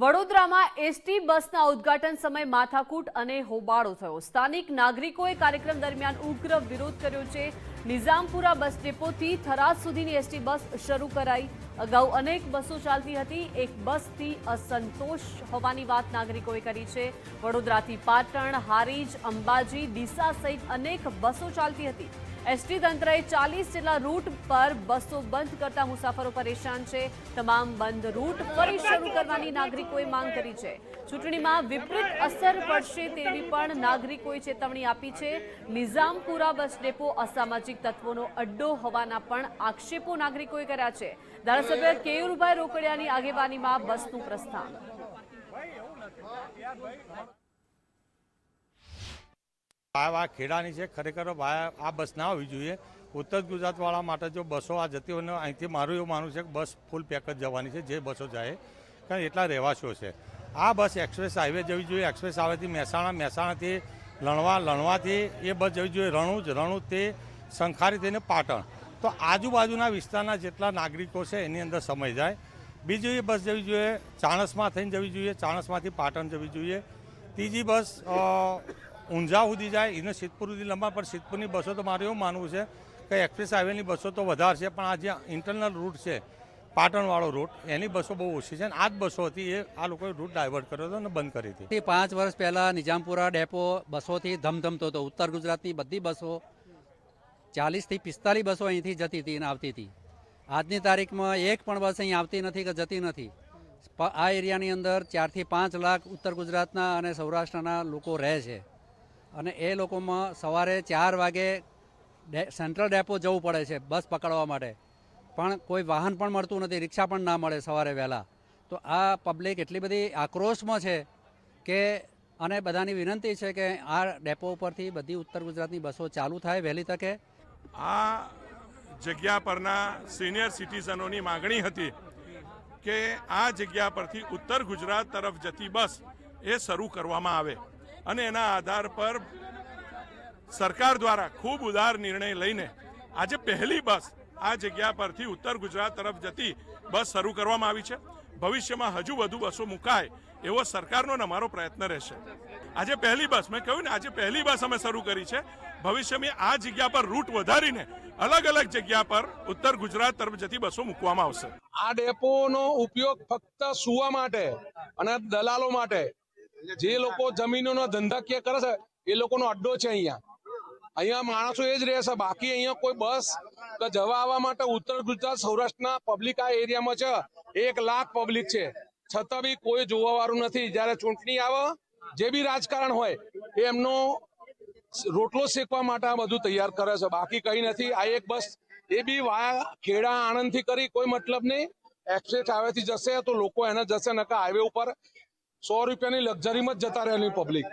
વડોદરામાં એસટી બસના ઉદ્ઘાટન સમયે માથાકૂટ અને હોબાળો થયો। સ્થાનિક નાગરિકોએ કાર્યક્રમ દરમિયાન ઉગ્ર વિરોધ કર્યો છે। નિઝામપુરા બસ ડેપોથી થરાદ સુધીની એસટી બસ શરૂ કરાઈ। અગાઉ અનેક બસો ચાલતી હતી। એક બસથી અસંતોષ હોવાની વાત નાગરિકોએ કરી છે। વડોદરાથી પાટણ, હારીજ, અંબાજી, ડીસા સહિત અનેક બસો ચાલતી હતી। એસટી તંત્રએ 40 જેટલા રૂટ પર બસો બંધ કરતા મુસાફરો પરેશાન છે। તમામ બંધ રૂટ ફરી શરૂ કરવાની નાગરિકોએ માંગ કરી છે। ચૂંટણીમાં વિપરીત અસર પડશે તેવી પણ નાગરિકોએ ચેતવણી આપી છે। નિઝામપુરા બસ ડેપો અસામાજિક તત્વોનો અડ્ડો હોવાના પણ આક્ષેપો નાગરિકોએ કર્યા છે। ધારાસભ્ય કેયુરભાઈ રોકડિયાની આગેવાનીમાં બસનું પ્રસ્થાન। ખેડાની છે ખરેખર આ બસ ના હોવી જોઈએ। ઉત્તર ગુજરાતવાળા માટે જો બસો આ જતી હોય અહીંથી મારું એવું માનવું છે કે બસ ફૂલ પેક જ જવાની છે જે બસો જાય, કારણ એટલા રહેવાસીઓ છે। આ બસ એક્સપ્રેસ હાઈવે જવી જોઈએ। એક્સપ્રેસ હાઈવેથી મહેસાણા, મહેસાણાથી લણવા, લણવાથી એ બસ જવી જોઈએ રણુજ, રણુજથી સંખારી થઈને પાટણ। તો આજુબાજુના વિસ્તારના જેટલા નાગરિકો છે એની અંદર સમય જાય। બીજી બસ જવી જોઈએ ચાણસમાં થઈને જવી જોઈએ, ચાણસમાંથી પાટણ જવી જોઈએ। ત્રીજી બસ ઊંઝા સુધી જાય, એને સિદ્ધપુર સુધી લંબા, પણ સિદ્ધપુરની બસો તો મારું એવું માનવું છે કે એક્સપ્રેસ હાઈવેની બસો તો વધારે છે, પણ આ જે ઇન્ટરનલ રૂટ છે પાટણવાળો રૂટ એની બસો બહુ ઓછી છે। અને આ જ બસો હતી એ આ લોકોએ રૂટ ડાયવર્ટ કર્યો હતો અને બંધ કરી હતી। 5 વર્ષ પહેલાં નિઝામપુરા ડેપો બસોથી ધમધમતો હતો। ઉત્તર ગુજરાતની બધી બસો 40થી 45 બસો અહીંથી જતી હતી અને આવતી હતી। આજની તારીખમાં એક પણ બસ અહીં આવતી નથી કે જતી નથી। આ એરિયાની અંદર 4 થી 5 લાખ ઉત્તર ગુજરાતના અને સૌરાષ્ટ્રના લોકો રહે છે અને એ લોકોમાં સવારે 4 વાગે સેન્ટ્રલ ડેપો જવું પડે છે બસ પકડવા માટે, પણ કોઈ વાહન પણ મળતું નથી, રિક્ષા પણ ના મળે સવારે વહેલા। તો આ પબ્લિક એટલી બધી આક્રોશમાં છે કે અને બધાની વિનંતી છે કે આ ડેપો ઉપરથી બધી ઉત્તર ગુજરાતની બસો ચાલુ થાય વહેલી તકે। આ જગ્યા પરના સિનિયર સિટીઝનોની માગણી હતી કે આ જગ્યા પરથી ઉત્તર ગુજરાત તરફ જતી બસ એ શરૂ કરવામાં આવે અને એના આધાર પર સરકાર દ્વારા ખૂબ ઉદાર નિર્ણય લઈને આજે પહેલી બસ આ જગ્યા પરથી ઉત્તર ગુજરાત તરફ જતી બસ શરૂ કરવામાં આવી છે। ભવિષ્યમાં હજુ વધુ બસો મુકાય એવો સરકારનો અમારો પ્રયત્ન રહેશે। આજે પહેલી બસ, મેં કહ્યું ને, આજે પહેલી બસ અમે શરૂ કરી છે। ભવિષ્યમાં આ જગ્યા પર રૂટ વધારીને અલગ અલગ જગ્યા પર ઉત્તર ગુજરાત તરફ જતી બસો મૂકવામાં આવશે। આ ડેપોનો ઉપયોગ ફક્ત સુવા માટે અને દલાલો માટે, જે લોકો જમીનોનો ધંધાકીય કરે છે એ લોકોનો અડ્ડો છે। અહીંયા માણસો એ જ રહેશે, બાકી અહીંયા કોઈ બસ જવા આવવા માટે ઉત્તર ગુજરાત સૌરાષ્ટ્રના પબ્લિક આ એરિયામાં છે 1 લાખ પબ્લિક છે, છતાં બી કોઈ જોવા વાળું નથી। જયારે ચૂંટણી આવે, જે બી રાજકારણ હોય એ એમનો રોટલો શેકવા માટે આ બધું તૈયાર કરે છે, બાકી કઈ નથી। આ એક બસ એ બી વાયા ખેડા, આણંદથી કરી કોઈ મતલબ નહીં। એક્સપ્રેસ હાઈવેથી જશે તો લોકો એને જશે, નકા હાઈવે ઉપર 100 રૂપિયાની લક્ઝરીમાં જ જતા રહેલી પબ્લિક।